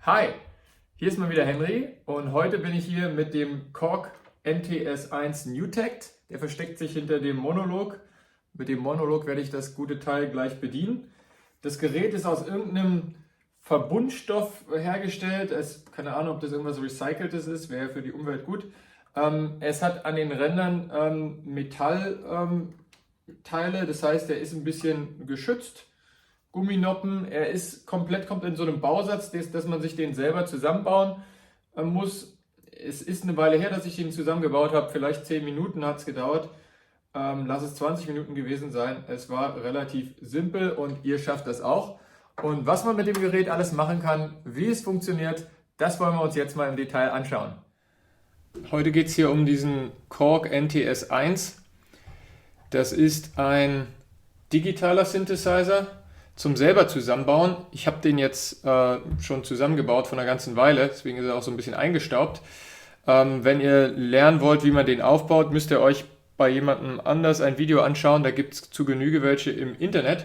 Hi, hier ist mal wieder Henry und heute bin ich hier mit dem Korg NTS1 NewTect. Der versteckt sich hinter dem Monolog. Mit dem Monolog werde ich das gute Teil gleich bedienen. Das Gerät ist aus irgendeinem Verbundstoff hergestellt. Keine Ahnung, ob das irgendwas Recyceltes ist, wäre für die Umwelt gut. Es hat an den Rändern Metallteile, das heißt, er ist ein bisschen geschützt. Gumminoppen, er ist kommt in so einem Bausatz, dass man sich den selber zusammenbauen muss. Es ist eine Weile her, dass ich ihn zusammengebaut habe, vielleicht 10 Minuten hat es gedauert. Lass es 20 Minuten gewesen sein. Es war relativ simpel und ihr schafft das auch. Und was man mit dem Gerät alles machen kann, wie es funktioniert, das wollen wir uns jetzt mal im Detail anschauen. Heute geht es hier um diesen Korg NTS1. Das ist ein digitaler Synthesizer zum selber zusammenbauen. Ich habe den jetzt schon zusammengebaut von einer ganzen Weile, deswegen ist er auch so ein bisschen eingestaubt. Wenn ihr lernen wollt, wie man den aufbaut, müsst ihr euch bei jemandem anders ein Video anschauen. Da gibt es zu Genüge welche im Internet.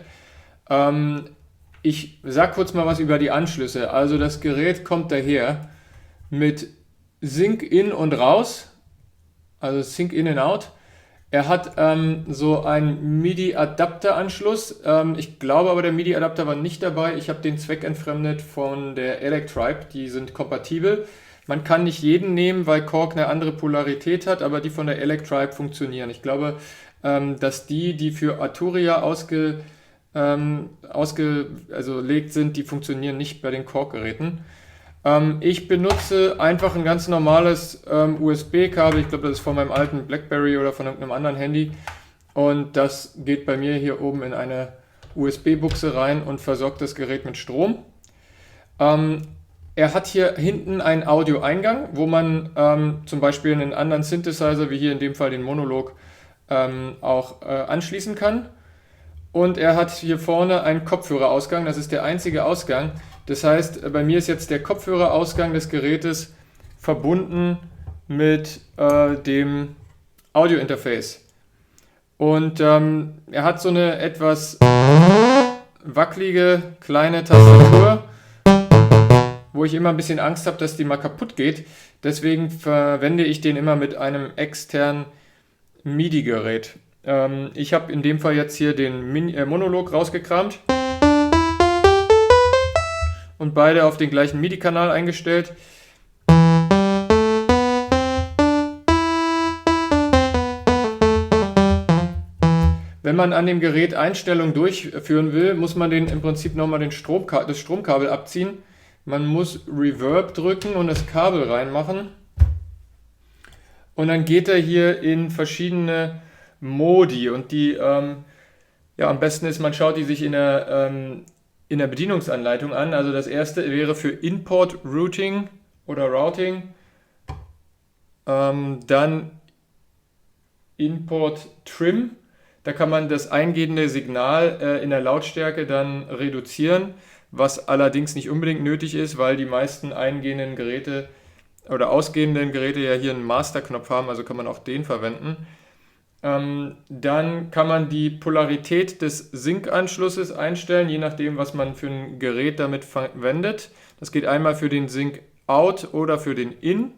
Ich sage kurz mal was über die Anschlüsse. Also das Gerät kommt daher mit Sync in und raus, also Sync in and out. Er hat so einen MIDI-Adapter-Anschluss. Ich glaube aber, der MIDI-Adapter war nicht dabei. Ich habe den zweckentfremdet von der Electribe. Die sind kompatibel. Man kann nicht jeden nehmen, weil Korg eine andere Polarität hat, aber die von der Electribe funktionieren. Ich glaube, dass die für Arturia ausgelegt sind, die funktionieren nicht bei den Korg-Geräten. Ich benutze einfach ein ganz normales USB-Kabel. Ich glaube, das ist von meinem alten BlackBerry oder von irgendeinem anderen Handy. Und das geht bei mir hier oben in eine USB-Buchse rein und versorgt das Gerät mit Strom. Er hat hier hinten einen Audioeingang, wo man zum Beispiel einen anderen Synthesizer, wie hier in dem Fall den Monolog, auch anschließen kann. Und er hat hier vorne einen Kopfhörerausgang. Das ist der einzige Ausgang. Das heißt, bei mir ist jetzt der Kopfhörerausgang des Gerätes verbunden mit dem Audiointerface. Und er hat so eine etwas wackelige kleine Tastatur, wo ich immer ein bisschen Angst habe, dass die mal kaputt geht. Deswegen verwende ich den immer mit einem externen MIDI-Gerät. Ich habe in dem Fall jetzt hier den Monolog rausgekramt und beide auf den gleichen MIDI-Kanal eingestellt. Wenn man an dem Gerät Einstellungen durchführen will, muss man im Prinzip nochmal das Stromkabel abziehen. Man muss Reverb drücken und das Kabel reinmachen. Und dann geht er hier in verschiedene Modi. Und die, am besten ist, man schaut die sich in der Bedienungsanleitung an. Also das erste wäre für Import Routing oder Routing. Dann Import Trim. Da kann man das eingehende Signal in der Lautstärke dann reduzieren, was allerdings nicht unbedingt nötig ist, weil die meisten eingehenden Geräte oder ausgehenden Geräte ja hier einen Master-Knopf haben, also kann man auch den verwenden. Dann kann man die Polarität des Sync-Anschlusses einstellen, je nachdem, was man für ein Gerät damit verwendet. Das geht einmal für den Sync-Out oder für den In.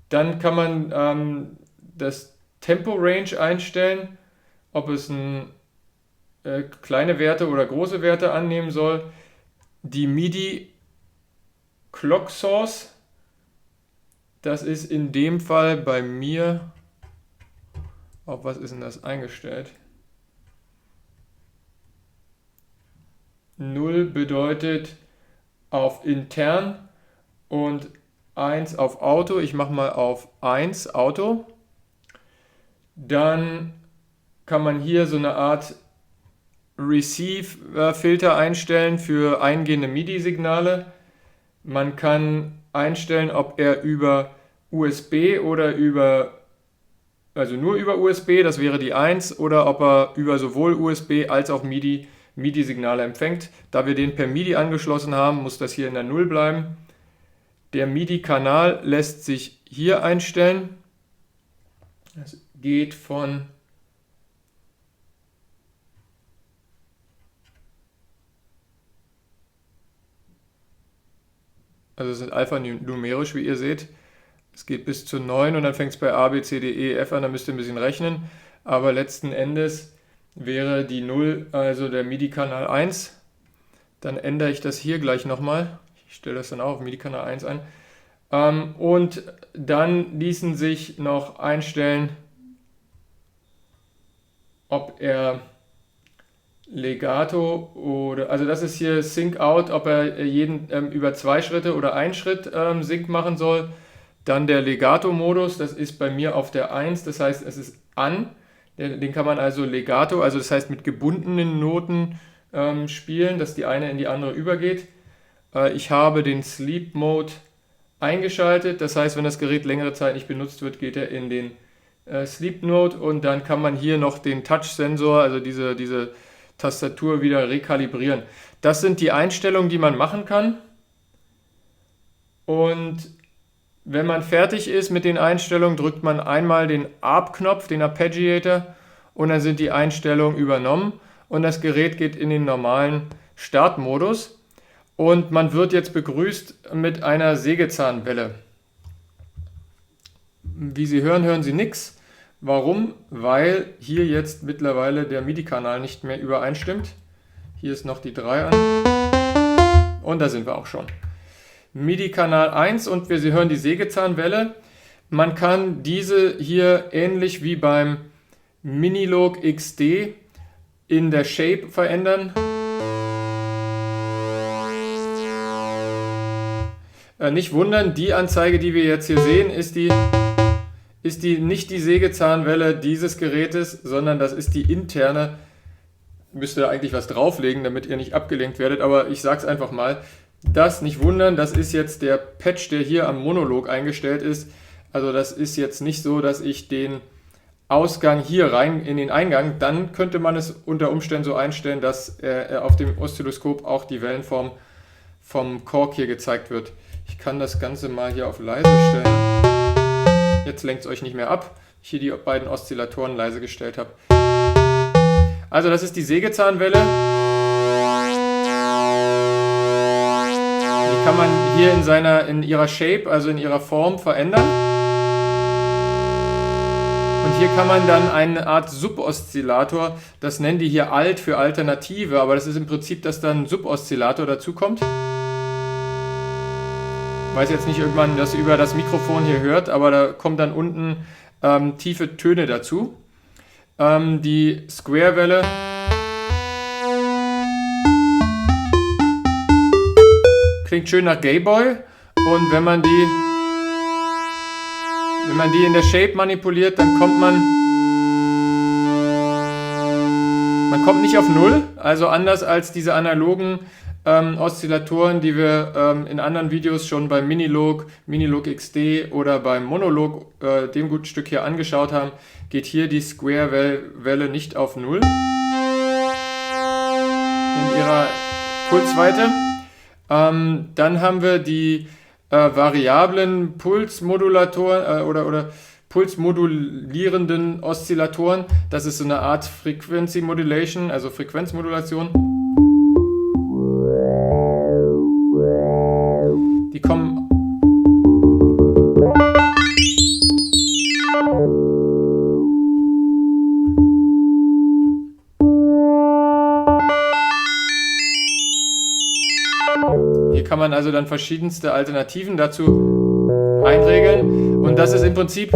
Dann kann man das Tempo-Range einstellen, ob es kleine Werte oder große Werte annehmen soll. Die MIDI Clock Source, das ist in dem Fall bei mir, auf was ist denn das eingestellt? 0 bedeutet auf intern und 1 auf Auto. Ich mache mal auf 1 Auto. Dann kann man hier so eine Art Receive-Filter einstellen für eingehende MIDI-Signale. Man kann einstellen, ob er über USB oder also nur über USB, das wäre die 1, oder ob er über sowohl USB als auch MIDI-Signale empfängt. Da wir den per MIDI angeschlossen haben, muss das hier in der 0 bleiben. Der MIDI-Kanal lässt sich hier einstellen. Das geht von Also es sind alphanumerisch, wie ihr seht. Es geht bis zu 9 und dann fängt es bei A, B, C, D, E, F an, da müsst ihr ein bisschen rechnen. Aber letzten Endes wäre die 0, also der MIDI-Kanal 1. Dann ändere ich das hier gleich nochmal. Ich stelle das dann auch auf MIDI-Kanal 1 ein. Und dann ließen sich noch einstellen, ob er Legato oder, also das ist hier Sync Out, ob er jeden über 2 Schritte oder 1 Schritt Sync machen soll. Dann der Legato-Modus, das ist bei mir auf der 1, das heißt es ist an. Den kann man also Legato, also das heißt mit gebundenen Noten spielen, dass die eine in die andere übergeht. Ich habe den Sleep Mode eingeschaltet, das heißt, wenn das Gerät längere Zeit nicht benutzt wird, geht er in den Sleep Mode und dann kann man hier noch den Touch-Sensor, also diese Tastatur wieder rekalibrieren. Das sind die Einstellungen, die man machen kann. Und wenn man fertig ist mit den Einstellungen, drückt man einmal den ARP-Knopf, den Arpeggiator, und dann sind die Einstellungen übernommen und das Gerät geht in den normalen Startmodus. Und man wird jetzt begrüßt mit einer Sägezahnwelle. Wie Sie hören, hören Sie nichts. Warum? Weil hier jetzt mittlerweile der MIDI-Kanal nicht mehr übereinstimmt. Hier ist noch die 3 an. Und da sind wir auch schon. MIDI-Kanal 1 und Sie hören die Sägezahnwelle. Man kann diese hier ähnlich wie beim Minilogue XD in der Shape verändern. Nicht wundern, die Anzeige, die wir jetzt hier sehen, ist nicht die Sägezahnwelle dieses Gerätes, sondern das ist die interne. Müsst ihr eigentlich was drauflegen, damit ihr nicht abgelenkt werdet, aber ich sage es einfach mal. Das nicht wundern, das ist jetzt der Patch, der hier am Monolog eingestellt ist. Also das ist jetzt nicht so, dass ich den Ausgang hier rein in den Eingang, dann könnte man es unter Umständen so einstellen, dass auf dem Oszilloskop auch die Wellenform vom Korg hier gezeigt wird. Ich kann das Ganze mal hier auf leise stellen. Jetzt lenkt es euch nicht mehr ab. Ich hier die beiden Oszillatoren leise gestellt habe. Also das ist die Sägezahnwelle. Die kann man hier in ihrer Shape, also in ihrer Form verändern. Und hier kann man dann eine Art Suboszillator, das nennen die hier Alt für Alternative, aber das ist im Prinzip, dass dann ein Suboszillator dazu kommt. Ich weiß jetzt nicht, ob man das über das Mikrofon hier hört, aber da kommen dann unten tiefe Töne dazu. Die Square-Welle klingt schön nach Gayboy und wenn man die in der Shape manipuliert, dann kommt man nicht auf 0, also anders als diese analogen Oszillatoren, die wir in anderen Videos schon beim Minilogue XD oder beim Monologue, dem guten Stück hier angeschaut haben, geht hier die Square-Welle nicht auf 0 in ihrer Pulsweite. Dann haben wir die variablen Pulsmodulatoren oder pulsmodulierenden Oszillatoren. Das ist so eine Art Frequency Modulation, also Frequenzmodulation. Die kommen Hier kann man also dann verschiedenste Alternativen dazu einregeln und das ist im Prinzip,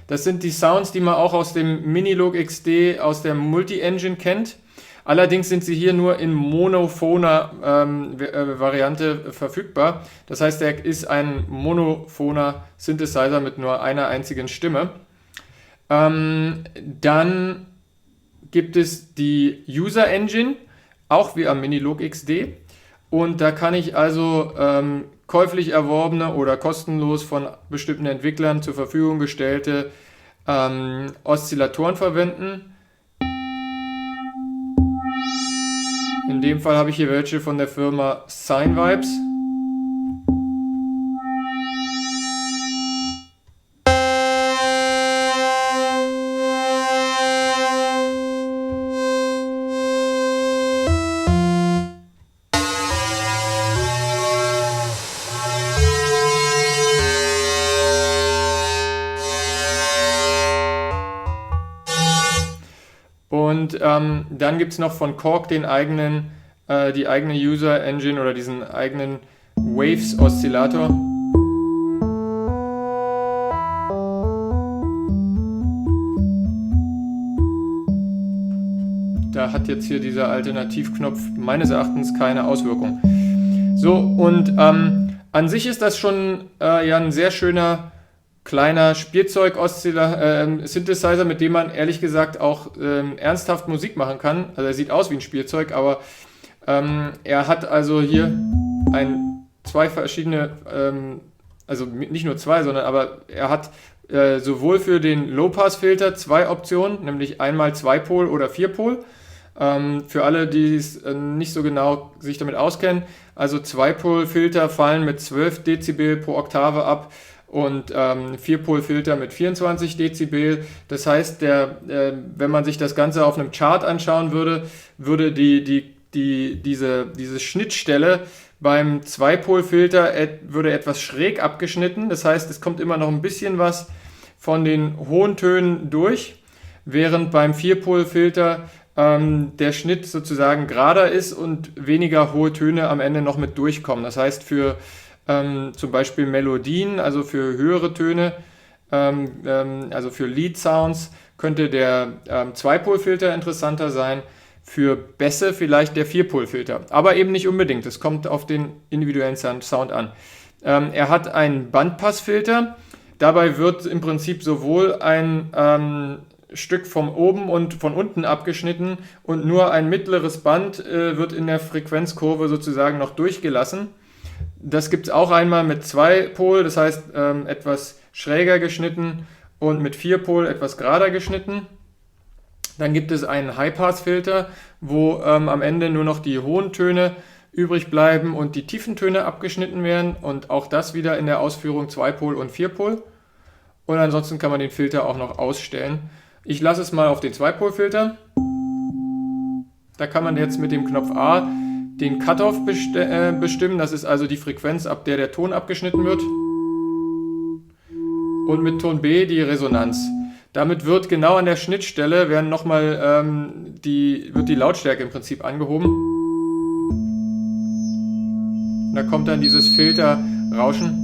das sind die Sounds, die man auch aus dem Minilogue XD, aus der Multi-Engine kennt. Allerdings sind sie hier nur in monophoner Variante verfügbar. Das heißt, er ist ein monophoner Synthesizer mit nur einer einzigen Stimme. Dann gibt es die User Engine, auch wie am Minilogue XD. Und da kann ich also käuflich erworbene oder kostenlos von bestimmten Entwicklern zur Verfügung gestellte Oszillatoren verwenden. In dem Fall habe ich hier welche von der Firma Sine Vibes. Und dann gibt es noch von Korg die eigene User Engine oder diesen eigenen Waves Oszillator. Da hat jetzt hier dieser Alternativknopf meines Erachtens keine Auswirkung. So, und an sich ist das schon ja ein sehr schöner kleiner Spielzeug-Synthesizer, mit dem man ehrlich gesagt auch ernsthaft Musik machen kann. Also er sieht aus wie ein Spielzeug, aber er hat also hier zwei verschiedene, also nicht nur zwei, sondern aber er hat sowohl für den Low-Pass-Filter zwei Optionen, nämlich einmal 2-Pol oder 4-Pol. Für alle, die es nicht so genau sich damit auskennen, also 2-Pol-Filter fallen mit 12 Dezibel pro Oktave ab und 4-Pol-Filter mit 24 Dezibel. Das heißt, wenn man sich das Ganze auf einem Chart anschauen würde, würde diese Schnittstelle beim 2-Pol-Filter würde etwas schräg abgeschnitten. Das heißt, es kommt immer noch ein bisschen was von den hohen Tönen durch, während beim 4-Pol-Filter der Schnitt sozusagen gerader ist und weniger hohe Töne am Ende noch mit durchkommen. Das heißt, für zum Beispiel Melodien, also für höhere Töne, also für Lead-Sounds, könnte der 2-Pol-Filter interessanter sein, für Bässe vielleicht der 4-Pol-Filter, aber eben nicht unbedingt, es kommt auf den individuellen Sound an. Er hat einen Bandpassfilter, dabei wird im Prinzip sowohl ein Stück von oben und von unten abgeschnitten und nur ein mittleres Band wird in der Frequenzkurve sozusagen noch durchgelassen. Das gibt es auch einmal mit 2-Pol, das heißt etwas schräger geschnitten und mit 4-Pol etwas gerader geschnitten. Dann gibt es einen High-Pass-Filter, wo am Ende nur noch die hohen Töne übrig bleiben und die tiefen Töne abgeschnitten werden und auch das wieder in der Ausführung 2-Pol und 4-Pol. Und ansonsten kann man den Filter auch noch ausstellen. Ich lasse es mal auf den 2-Pol-Filter. Da kann man jetzt mit dem Knopf A den Cutoff bestimmen. Das ist also die Frequenz, ab der der Ton abgeschnitten wird. Und mit Ton B die Resonanz. Damit wird genau an der Schnittstelle wird die Lautstärke im Prinzip angehoben. Da kommt dann dieses Filterrauschen.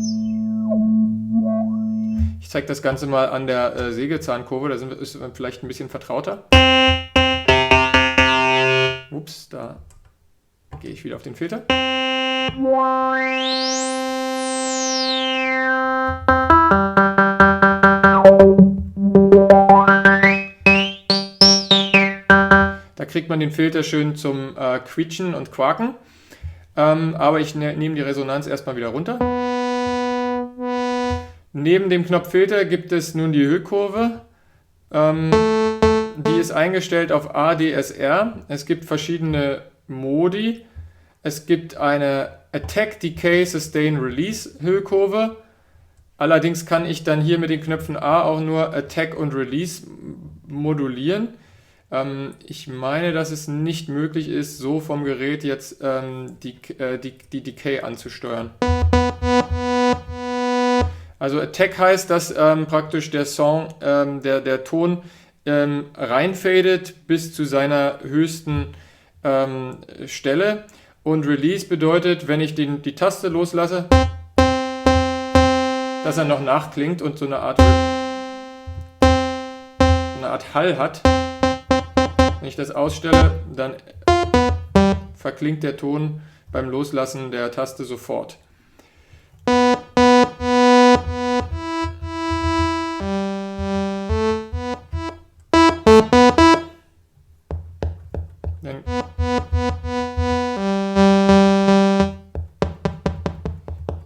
Ich zeige das Ganze mal an der Sägezahnkurve, da ist man vielleicht ein bisschen vertrauter. Ups, da gehe ich wieder auf den Filter. Da kriegt man den Filter schön zum Quietschen und Quaken. Aber ich nehme die Resonanz erstmal wieder runter. Neben dem Knopf Filter gibt es nun die Hüllkurve. Die ist eingestellt auf ADSR. Es gibt verschiedene Modi. Es gibt eine Attack, Decay, Sustain, Release Hüllkurve. Allerdings kann ich dann hier mit den Knöpfen A auch nur Attack und Release modulieren. Ich meine, dass es nicht möglich ist, so vom Gerät jetzt die Decay anzusteuern. Also Attack heißt, dass praktisch der Song, der Ton reinfadet bis zu seiner höchsten Stelle. Und Release bedeutet, wenn ich die Taste loslasse, dass er noch nachklingt und so eine Art Hall hat. Wenn ich das ausstelle, dann verklingt der Ton beim Loslassen der Taste sofort.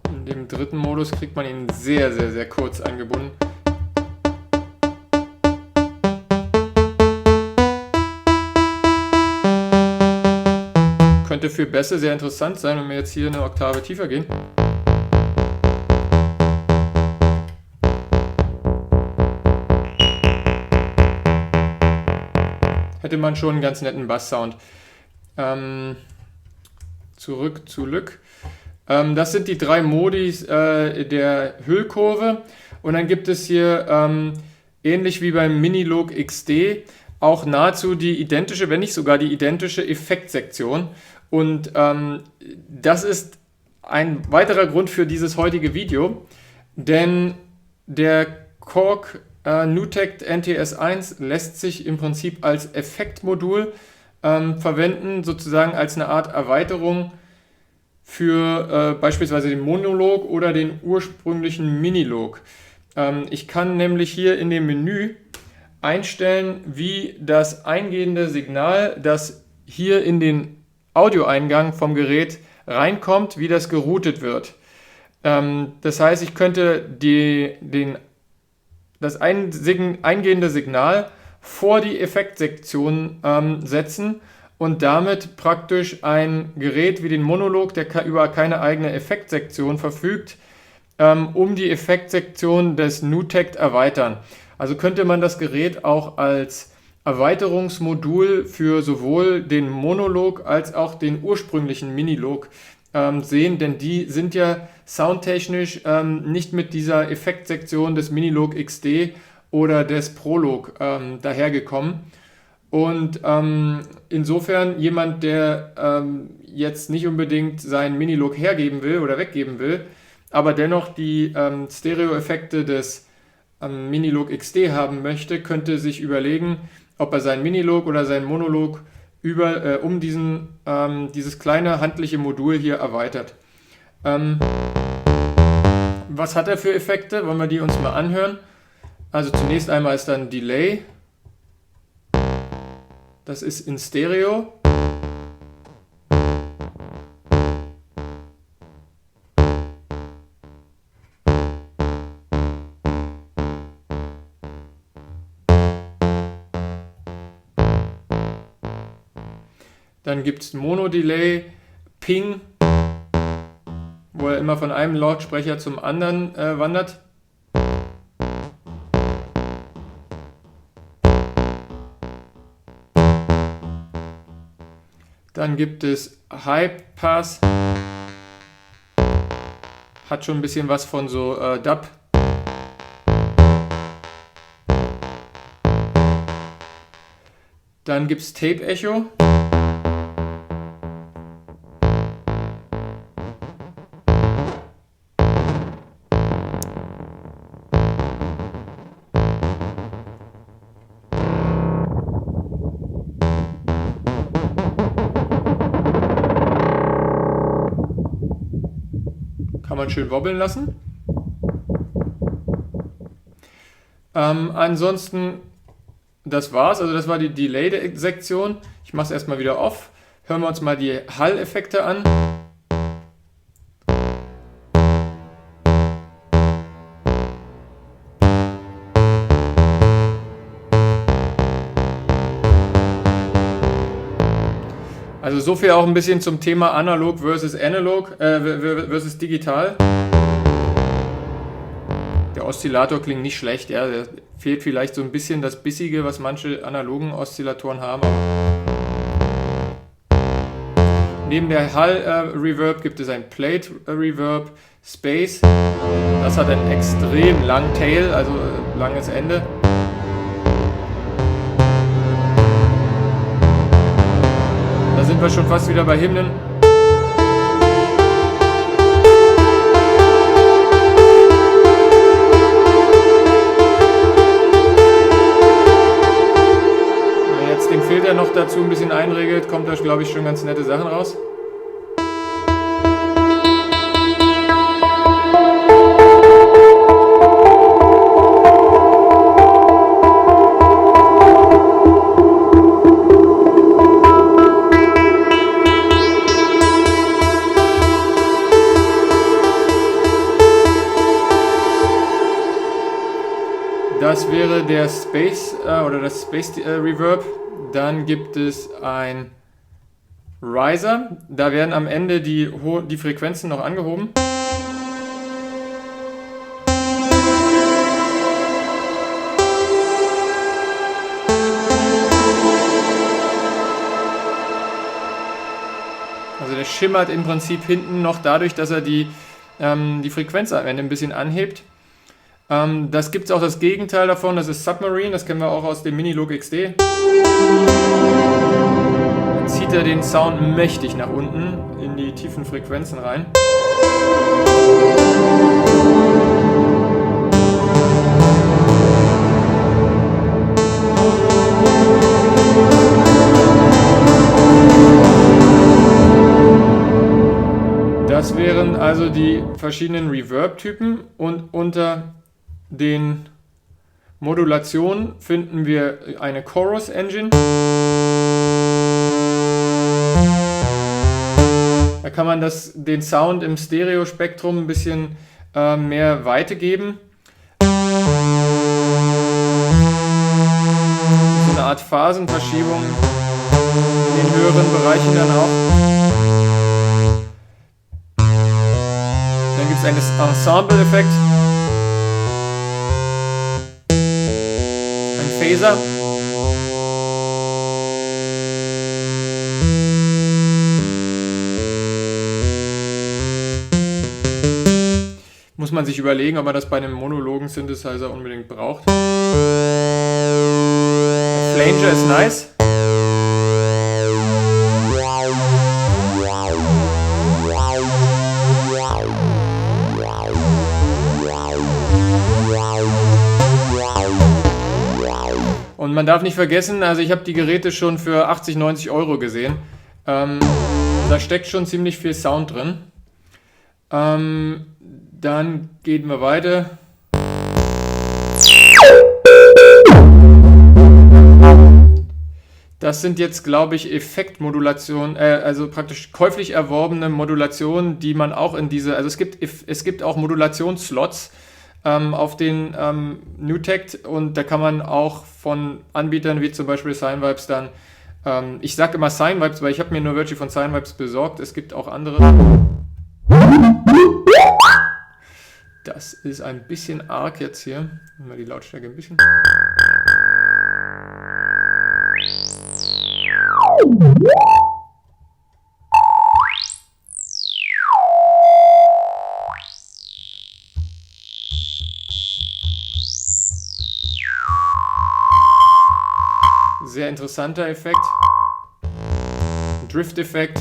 In dem dritten Modus kriegt man ihn sehr, sehr, sehr kurz angebunden. Könnte für Bässe sehr interessant sein, wenn wir jetzt hier eine Oktave tiefer gehen. Hätte man schon einen ganz netten Basssound. Zurück zu Lück. Das sind die drei Modis der Hüllkurve. Und dann gibt es hier, ähnlich wie beim Minilogue XD, auch nahezu die identische, wenn nicht sogar die identische Effektsektion. Und das ist ein weiterer Grund für dieses heutige Video, denn der Korg NewTek NTS1 lässt sich im Prinzip als Effektmodul verwenden, sozusagen als eine Art Erweiterung für beispielsweise den Monolog oder den ursprünglichen Minilog. Ich kann nämlich hier in dem Menü einstellen, wie das eingehende Signal, das hier in den Audioeingang vom Gerät reinkommt, wie das geroutet wird. Das heißt, ich könnte das eingehende Signal vor die Effektsektion setzen und damit praktisch ein Gerät wie den Monolog, der über keine eigene Effektsektion verfügt, um die Effektsektion des NewTek erweitern. Also könnte man das Gerät auch als Erweiterungsmodul für sowohl den Monolog als auch den ursprünglichen Minilog sehen, denn die sind ja soundtechnisch nicht mit dieser Effektsektion des Minilog XD oder des Prolog dahergekommen. Und insofern jemand, der jetzt nicht unbedingt seinen Minilog hergeben will oder weggeben will, aber dennoch die Stereo-Effekte des Minilog XD haben möchte, könnte sich überlegen, ob er seinen Minilog oder seinen Monolog um dieses kleine handliche Modul hier erweitert. Was hat er für Effekte? Wollen wir die uns mal anhören? Also zunächst einmal ist dann Delay. Das ist in Stereo. Dann gibt es Mono-Delay, Ping, wo er immer von einem Lautsprecher zum anderen wandert. Dann gibt es High Pass, hat schon ein bisschen was von so Dub. Dann gibt es Tape Echo. Kann man schön wobbeln lassen. Ansonsten, das war's. Also das war die Delay-Sektion. Ich mache es erstmal wieder off. Hören wir uns mal die Hall-Effekte an. Also so viel auch ein bisschen zum Thema analog versus analog versus digital. Der Oszillator klingt nicht schlecht, ja. Der fehlt vielleicht so ein bisschen das Bissige, was manche analogen Oszillatoren haben. Neben der Hall-Reverb gibt es ein Plate-Reverb, Space. Das hat einen extrem langen Tail, also langes Ende. Da sind wir schon fast wieder bei Hymnen. Wenn man jetzt den Filter noch dazu ein bisschen einregelt, kommt da, glaube ich, schon ganz nette Sachen raus. Das wäre der Space oder das Space Reverb. Dann gibt es ein Riser. Da werden am Ende die Frequenzen noch angehoben. Also der schimmert im Prinzip hinten noch dadurch, dass er die Frequenz am Ende ein bisschen anhebt. Das gibt es auch das Gegenteil davon, das ist Submarine, das kennen wir auch aus dem Minilook XD. Dann zieht er den Sound mächtig nach unten in die tiefen Frequenzen rein. Das wären also die verschiedenen Reverb-Typen und unter den Modulationen finden wir eine Chorus Engine. Da kann man den Sound im Stereo-Spektrum ein bisschen mehr Weite geben. So eine Art Phasenverschiebung in den höheren Bereichen dann auch. Dann gibt es einen Ensemble-Effekt, ein Phaser. Muss man sich überlegen, ob man das bei einem monologen Synthesizer unbedingt braucht. Flanger ist nice. Und man darf nicht vergessen, also ich habe die Geräte schon für 80, 90 Euro gesehen. Da steckt schon ziemlich viel Sound drin. Dann gehen wir weiter. Das sind jetzt, glaube ich, Effektmodulationen, also praktisch käuflich erworbene Modulationen, die man auch in diese, also es gibt auch Modulationsslots auf den NewTekt und da kann man auch von Anbietern wie zum Beispiel Synevibes dann, ich sage immer Synevibes, weil ich habe mir nur Virtual von Synevibes besorgt, es gibt auch andere. Das ist ein bisschen arg jetzt hier. Mal die Lautstärke ein bisschen. Sehr interessanter Effekt. Drift-Effekt.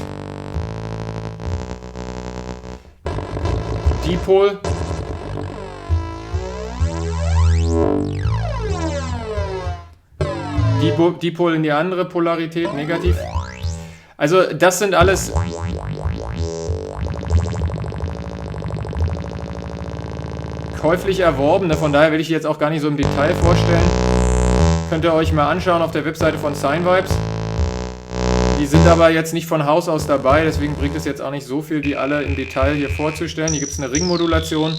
Dipol. Dipol in die andere Polarität, negativ. Also das sind alles käuflich erworbene, von daher will ich die jetzt auch gar nicht so im Detail vorstellen. Könnt ihr euch mal anschauen auf der Webseite von Synevibes. Die sind aber jetzt nicht von Haus aus dabei, deswegen bringt es jetzt auch nicht so viel, die alle im Detail hier vorzustellen. Hier gibt es eine Ringmodulation.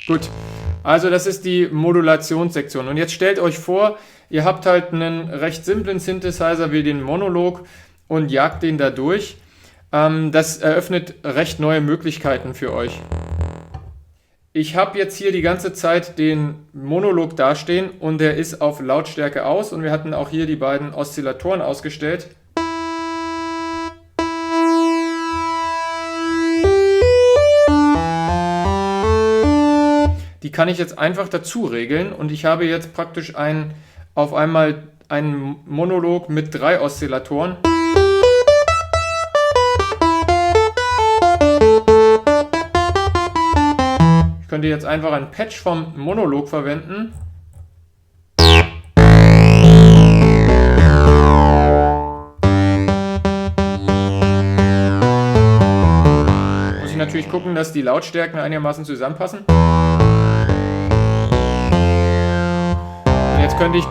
Gut, also das ist die Modulationssektion. Und jetzt stellt euch vor, ihr habt halt einen recht simplen Synthesizer wie den Monolog und jagt den da durch. Das eröffnet recht neue Möglichkeiten für euch. Ich habe jetzt hier die ganze Zeit den Monolog dastehen und der ist auf Lautstärke aus und wir hatten auch hier die beiden Oszillatoren ausgestellt. Die kann ich jetzt einfach dazu regeln und ich habe jetzt praktisch auf einmal einen Monolog mit 3 Oszillatoren. Ich könnte jetzt einfach ein Patch vom Monolog verwenden. Muss ich natürlich gucken, dass die Lautstärken einigermaßen zusammenpassen. Und jetzt könnte ich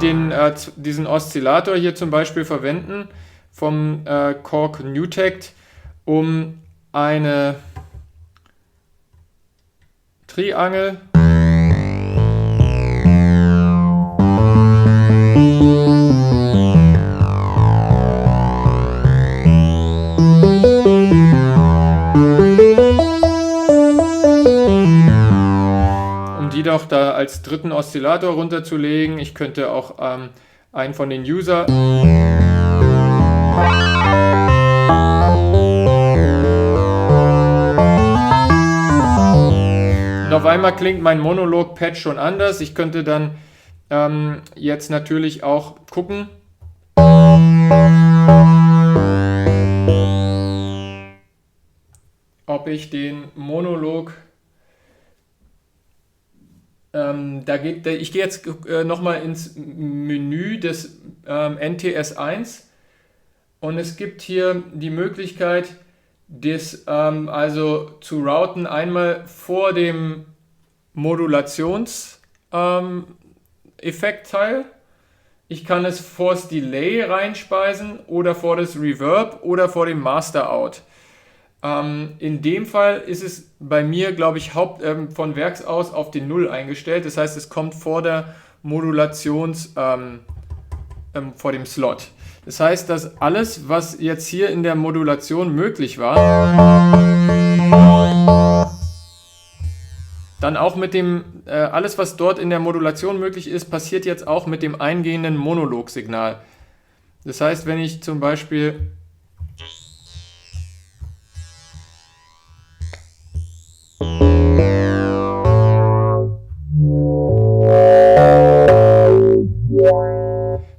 diesen Oszillator hier zum Beispiel verwenden vom Korg NewTekt, um eine Triangel um die doch da als dritten Oszillator runterzulegen. Ich könnte auch einen von den User. Und auf einmal klingt mein Monolog-Pad schon anders. Ich könnte dann jetzt natürlich auch gucken, ob ich den Monolog, ich gehe jetzt nochmal ins Menü des NTS1 und es gibt hier die Möglichkeit, das also zu routen, einmal vor dem Modulationseffektteil. Ich kann es vor das Delay reinspeisen oder vor das Reverb oder vor dem Master-Out. In dem Fall ist es bei mir, glaube ich, von Werks aus auf den 0 eingestellt. Das heißt, es kommt vor der vor dem Slot. Das heißt, dass alles, was jetzt hier in der Modulation möglich war, dann auch mit dem, alles, was dort in der Modulation möglich ist, passiert jetzt auch mit dem eingehenden Monologsignal. Das heißt, wenn ich zum Beispiel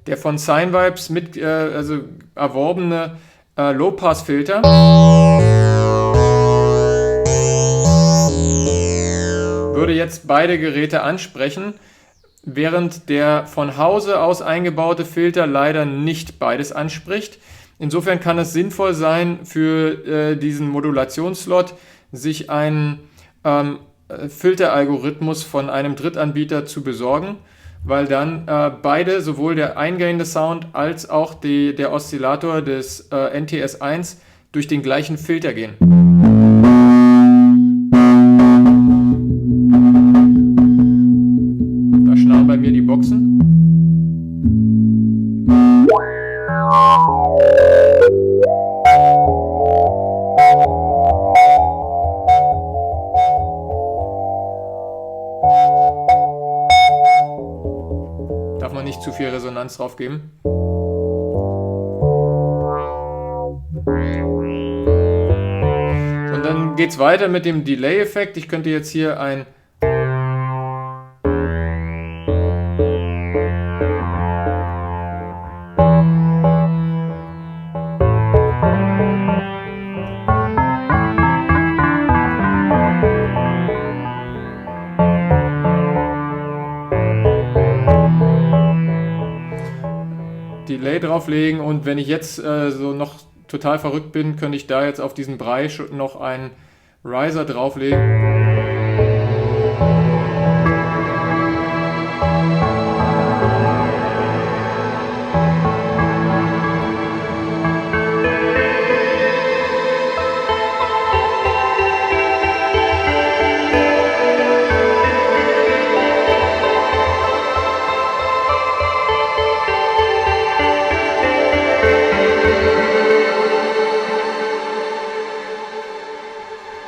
der von Cinevibes also erworbene Low-Pass-Filter würde jetzt beide Geräte ansprechen, während der von Hause aus eingebaute Filter leider nicht beides anspricht. Insofern kann es sinnvoll sein, für diesen Modulationsslot sich einen Filteralgorithmus von einem Drittanbieter zu besorgen, weil dann beide, sowohl der eingehende Sound als auch der Oszillator des NTS1 durch den gleichen Filter gehen. Da schnarren bei mir die Boxen. Darf man nicht zu viel Resonanz drauf geben. Und dann geht es weiter mit dem Delay-Effekt. Ich könnte jetzt hier ein Delay drauflegen, und wenn ich jetzt so noch total verrückt bin, könnte ich da jetzt auf diesen Brei noch einen Riser drauflegen.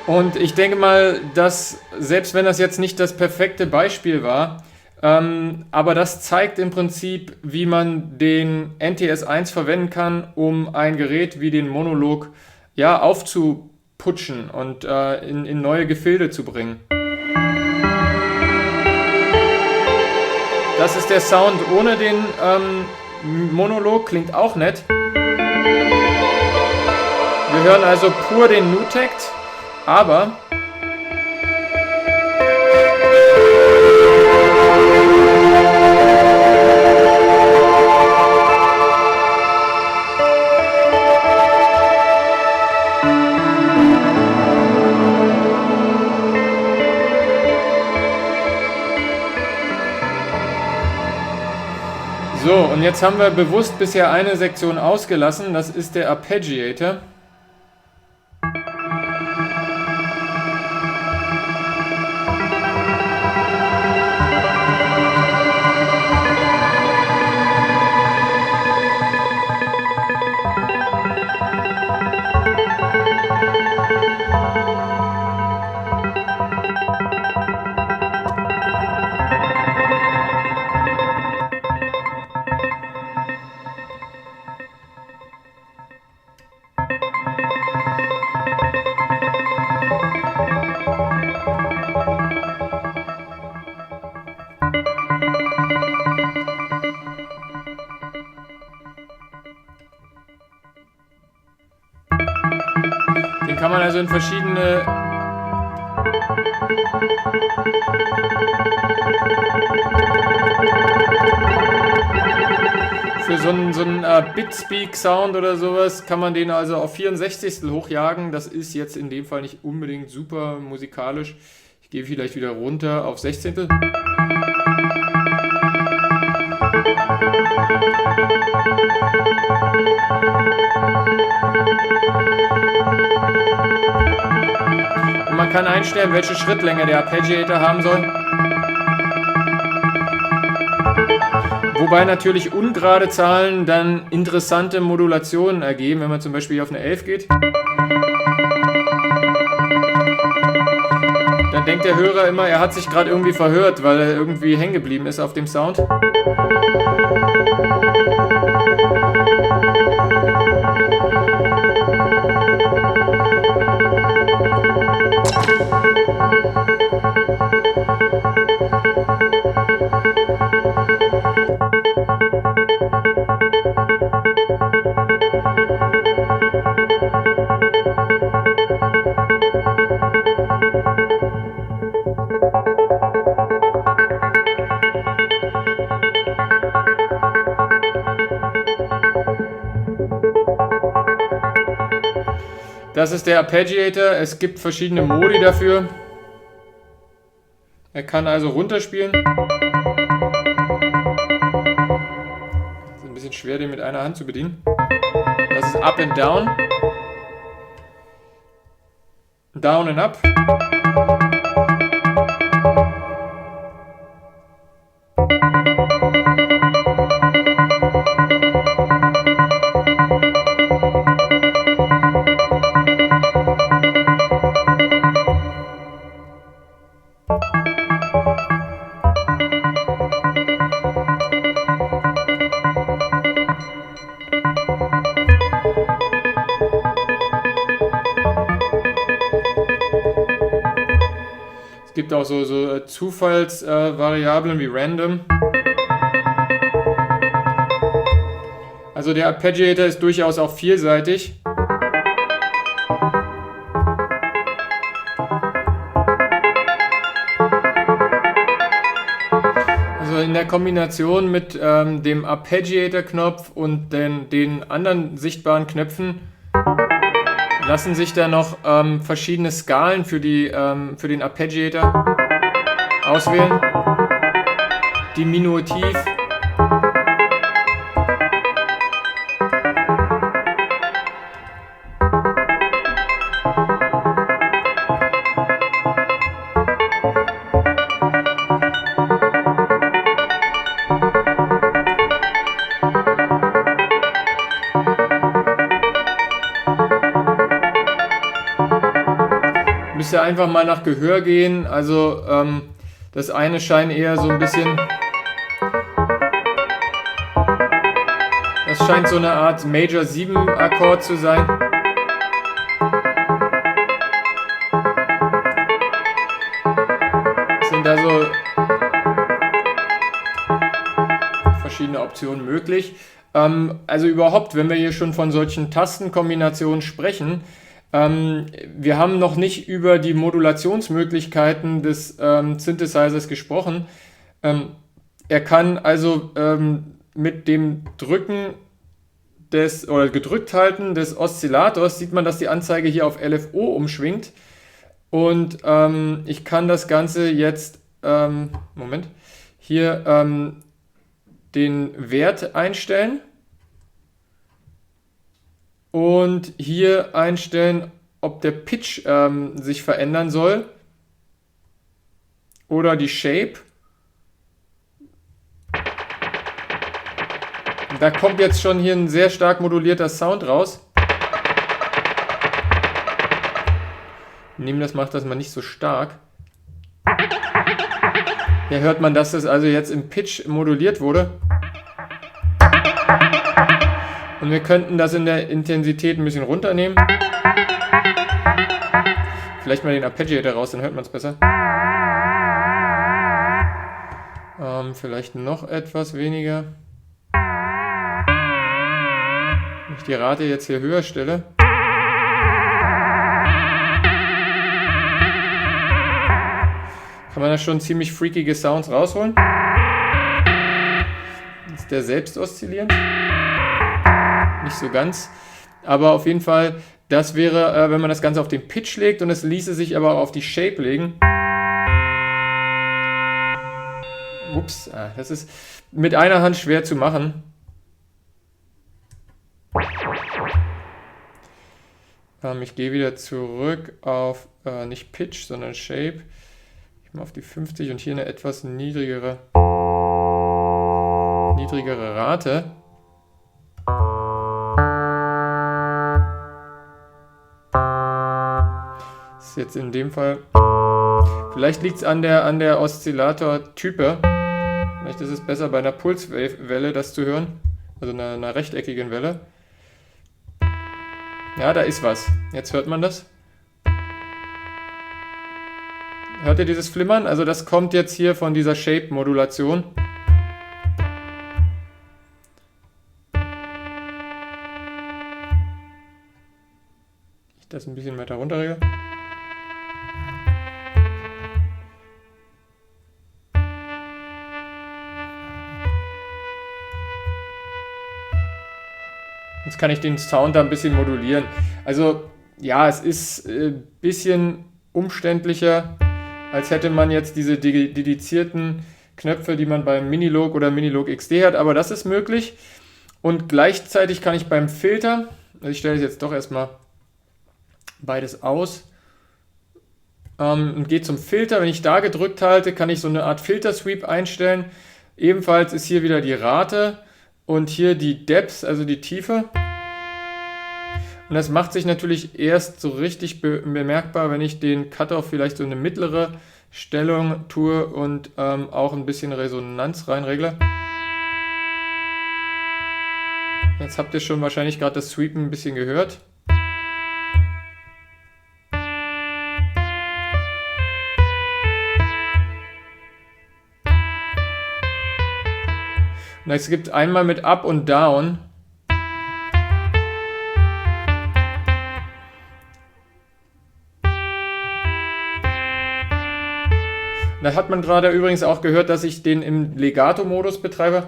Und ich denke mal, dass, selbst wenn das jetzt nicht das perfekte Beispiel war, aber das zeigt im Prinzip, wie man den NTS1 verwenden kann, um ein Gerät wie den Monolog aufzuputschen und in neue Gefilde zu bringen. Das ist der Sound ohne den Monolog, klingt auch nett. Wir hören also pur den NUTECT. Aber so, und jetzt haben wir bewusst bisher eine Sektion ausgelassen, das ist der Arpeggiator. also in verschiedene für so einen Bitspeak-Sound oder sowas kann man den also auf 64 hochjagen. Das ist jetzt in dem Fall nicht unbedingt super musikalisch. Ich gehe vielleicht wieder runter auf 16. Und man kann einstellen, welche Schrittlänge der Arpeggiator haben soll. Wobei natürlich ungerade Zahlen dann interessante Modulationen ergeben, wenn man zum Beispiel hier auf eine 11 geht. Dann denkt der Hörer immer, er hat sich gerade irgendwie verhört, weil er irgendwie hängen geblieben ist auf dem Sound. Das ist der Arpeggiator. Es gibt verschiedene Modi dafür. Er kann also runterspielen. Ist ein bisschen schwer, den mit einer Hand zu bedienen. Das ist Up and Down. Down and Up. Es gibt auch so Zufallsvariablen wie Random. Also der Arpeggiator ist durchaus auch vielseitig. Also in der Kombination mit dem Arpeggiator-Knopf und den anderen sichtbaren Knöpfen lassen sich da noch verschiedene Skalen für den Arpeggiator auswählen. Diminutiv. Müsst ihr einfach mal nach Gehör gehen. Also das eine scheint eher so ein bisschen... Das scheint so eine Art Major 7 Akkord zu sein. Es sind also verschiedene Optionen möglich. Also überhaupt, wenn wir hier schon von solchen Tastenkombinationen sprechen, wir haben noch nicht über die Modulationsmöglichkeiten des Synthesizers gesprochen. Er kann also mit dem Drücken gedrückt halten des Oszillators, sieht man, dass die Anzeige hier auf LFO umschwingt. Und ich kann das Ganze jetzt, hier den Wert einstellen. Und hier einstellen, ob der Pitch sich verändern soll oder die Shape. Da kommt jetzt schon hier ein sehr stark modulierter Sound raus. Macht das mal nicht so stark. Hier hört man, dass das also jetzt im Pitch moduliert wurde. Und wir könnten das in der Intensität ein bisschen runternehmen. Vielleicht mal den Arpeggiator raus, dann hört man es besser. Vielleicht noch etwas weniger. Wenn ich die Rate jetzt hier höher stelle. kann man da schon ziemlich freakige Sounds rausholen. Ist der selbst oszillierend? Nicht so ganz. Aber auf jeden Fall, das wäre, wenn man das Ganze auf den Pitch legt und es ließe sich aber auch auf die Shape legen. Ups, das ist mit einer Hand schwer zu machen. Ich gehe wieder zurück auf nicht Pitch, sondern Shape. Ich mache auf die 50 und hier eine etwas niedrigere Rate. Das ist jetzt in dem Fall, vielleicht liegt es an der Oszillator-Type. Vielleicht ist es besser bei einer Pulswelle das zu hören, also einer rechteckigen Welle. Ja, da ist was. Jetzt hört man das. Hört ihr dieses Flimmern? Also das kommt jetzt hier von dieser Shape-Modulation. Ich das ein bisschen weiter runterregle. Jetzt kann ich den Sound da ein bisschen modulieren. Also ja, es ist ein bisschen umständlicher, als hätte man jetzt diese dedizierten Knöpfe, die man beim Minilogue oder Minilogue XD hat, aber das ist möglich. Und gleichzeitig kann ich beim Filter, also ich stelle jetzt doch erstmal beides aus und gehe zum Filter. Wenn ich da gedrückt halte, kann ich so eine Art Filter-Sweep einstellen. Ebenfalls ist hier wieder die Rate und hier die Depth, also die Tiefe. Und das macht sich natürlich erst so richtig bemerkbar, wenn ich den Cutoff vielleicht so eine mittlere Stellung tue und auch ein bisschen Resonanz reinregle. Jetzt habt ihr schon wahrscheinlich gerade das Sweepen ein bisschen gehört. Und es gibt einmal mit Up und Down. Da hat man gerade übrigens auch gehört, dass ich den im Legato-Modus betreibe.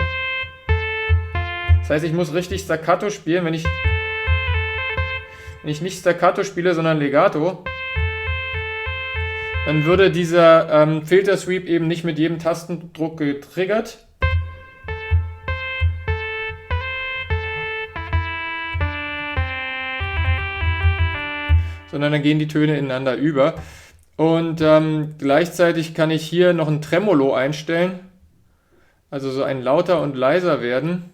Das heißt, ich muss richtig Staccato spielen. Wenn ich nicht Staccato spiele, sondern Legato, dann würde dieser Filter-Sweep eben nicht mit jedem Tastendruck getriggert. Sondern dann gehen die Töne ineinander über. Und gleichzeitig kann ich hier noch ein Tremolo einstellen, also so ein lauter und leiser werden.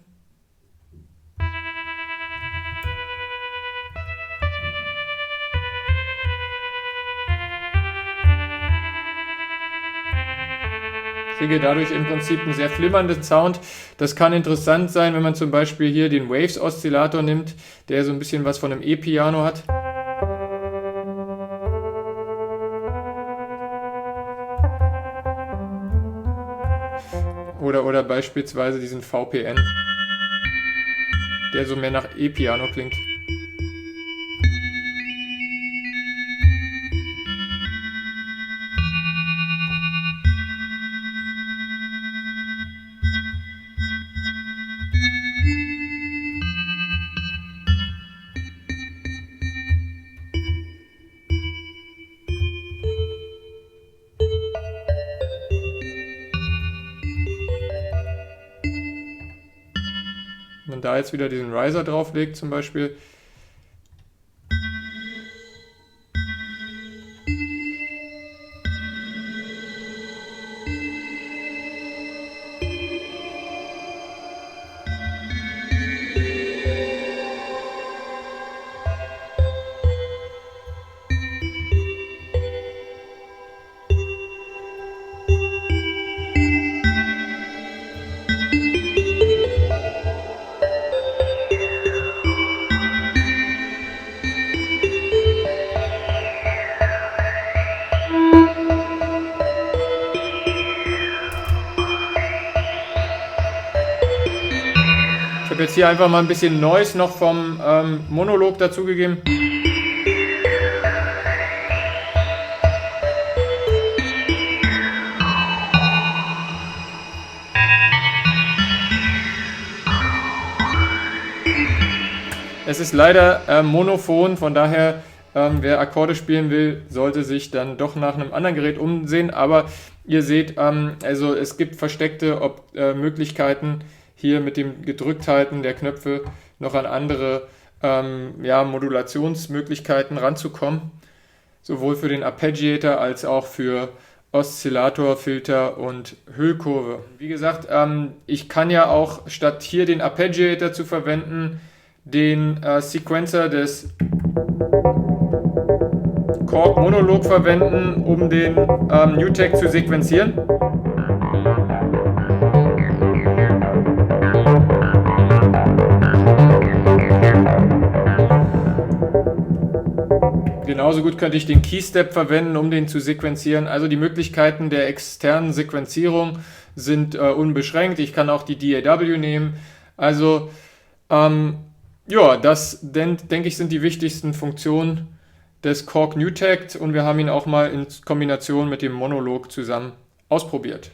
Ich kriege dadurch im Prinzip einen sehr flimmernden Sound. Das kann interessant sein, wenn man zum Beispiel hier den Waves-Oszillator nimmt, der so ein bisschen was von einem E-Piano hat. Oder beispielsweise diesen VPN, der so mehr nach E-Piano klingt. Wenn man da jetzt wieder diesen Riser drauflegt zum Beispiel. Ich habe jetzt hier einfach mal ein bisschen Noise noch vom Monolog dazugegeben. Es ist leider monophon, von daher, wer Akkorde spielen will, sollte sich dann doch nach einem anderen Gerät umsehen. Aber ihr seht, also es gibt versteckte Möglichkeiten, hier mit dem Gedrückthalten der Knöpfe noch an andere Modulationsmöglichkeiten ranzukommen. Sowohl für den Arpeggiator als auch für Oszillator, Filter und Hüllkurve. Wie gesagt, ich kann ja auch statt hier den Arpeggiator zu verwenden, den Sequencer des Korg Monolog verwenden, um den NewTek zu sequenzieren. Genauso gut könnte ich den Keystep verwenden, um den zu sequenzieren. Also die Möglichkeiten der externen Sequenzierung sind unbeschränkt. Ich kann auch die DAW nehmen. Also das denke ich sind die wichtigsten Funktionen des Korg NewTek und wir haben ihn auch mal in Kombination mit dem Monolog zusammen ausprobiert.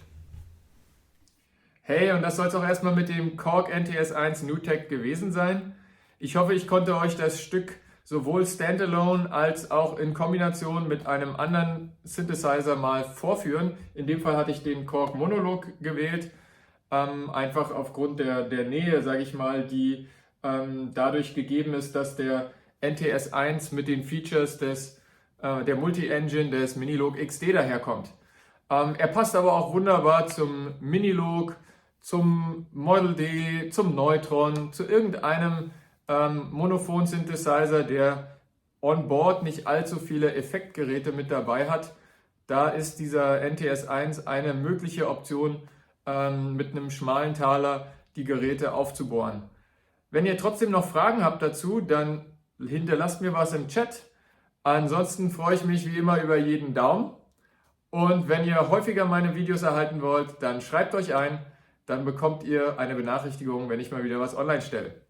Hey, und das soll es auch erstmal mit dem Korg NTS1 NewTek gewesen sein. Ich hoffe, ich konnte euch das Stück sowohl standalone als auch in Kombination mit einem anderen Synthesizer mal vorführen. In dem Fall hatte ich den Korg Monolog gewählt, einfach aufgrund der Nähe, sage ich mal, die dadurch gegeben ist, dass der NTS1 mit den Features der Multi-Engine des Minilogue XD daherkommt. Er passt aber auch wunderbar zum Minilogue, zum Model D, zum Neutron, zu irgendeinem Monophon-Synthesizer, der on board nicht allzu viele Effektgeräte mit dabei hat. Da ist dieser NTS1 eine mögliche Option, mit einem schmalen Taler die Geräte aufzubohren. Wenn ihr trotzdem noch Fragen habt dazu, dann hinterlasst mir was im Chat. Ansonsten freue ich mich wie immer über jeden Daumen. Und wenn ihr häufiger meine Videos erhalten wollt, dann schreibt euch ein. Dann bekommt ihr eine Benachrichtigung, wenn ich mal wieder was online stelle.